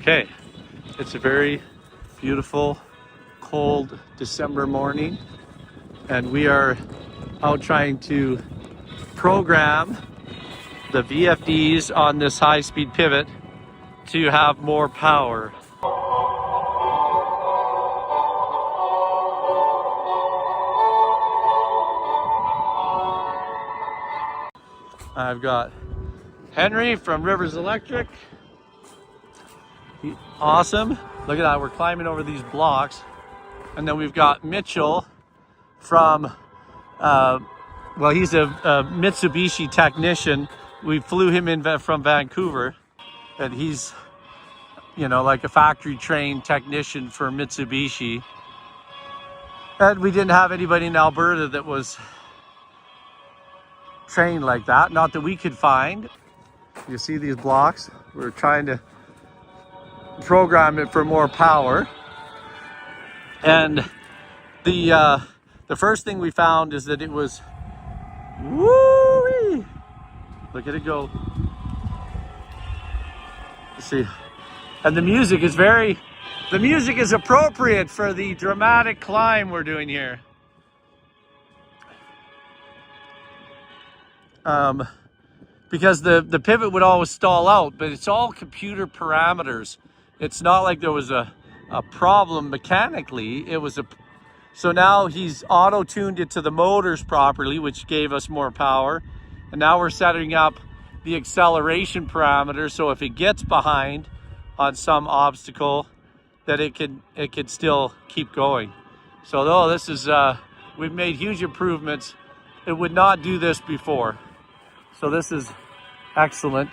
Okay, it's a very beautiful, cold December morning, and we are out trying to program the VFDs on this high-speed pivot to have more power. I've got Henry from Rivers Electric. Awesome. Look at that, we're climbing over these blocks. And then we've got Mitchell from, well, he's a Mitsubishi technician. We flew him in from Vancouver, and he's, you know, like a factory trained technician for Mitsubishi. And we didn't have anybody in Alberta that was trained like that, not that we could find. You see these blocks? We're trying to program it for more power. And the first thing we found is that it was, woo-wee! Look at it go. You see, and the music is appropriate for the dramatic climb we're doing here. Because the pivot would always stall out, but it's all computer parameters. It's not like there was a problem mechanically. So now he's auto-tuned it to the motors properly, which gave us more power. And now we're setting up the acceleration parameter, so if it gets behind on some obstacle, that it could still keep going. So this is, we've made huge improvements. It would not do this before. So this is excellent.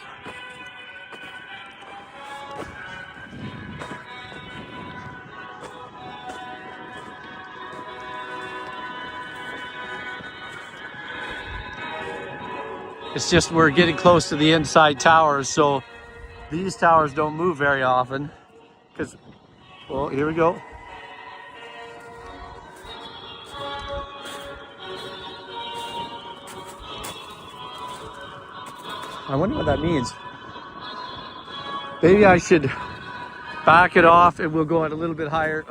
It's just we're getting close to the inside towers, so these towers don't move very often. Because, well, here we go. I wonder what that means. Maybe I should back it off and we'll go at a little bit higher.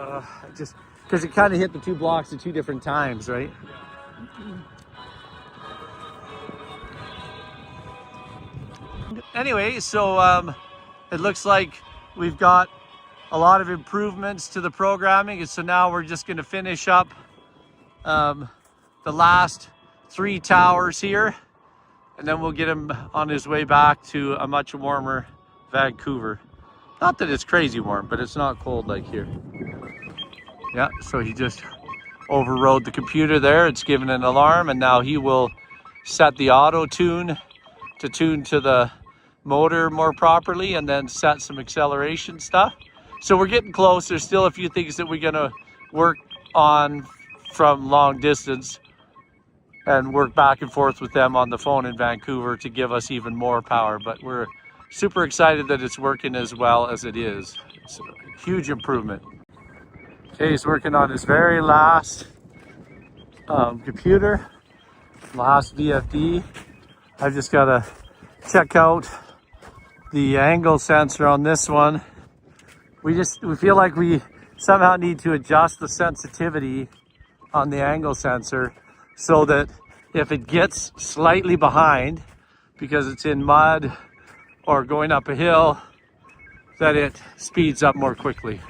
Just because it kind of hit the two blocks at two different times, right? Anyway, so it looks like we've got a lot of improvements to the programming, and so now we're just going to finish up the last 3 towers here, and then we'll get him on his way back to a much warmer Vancouver. Not that it's crazy warm, but it's not cold like here. Yeah, so he just overrode the computer there. It's given an alarm, and now he will set the auto tune to tune to the motor more properly, and then set some acceleration stuff. So we're getting close. There's still a few things that we're gonna work on from long distance and work back and forth with them on the phone in Vancouver to give us even more power. But we're super excited that it's working as well as it is. It's a huge improvement. Okay, he's working on his very last computer, last VFD. I've just gotta check out the angle sensor on this one. We feel like we somehow need to adjust the sensitivity on the angle sensor so that if it gets slightly behind because it's in mud or going up a hill, that it speeds up more quickly.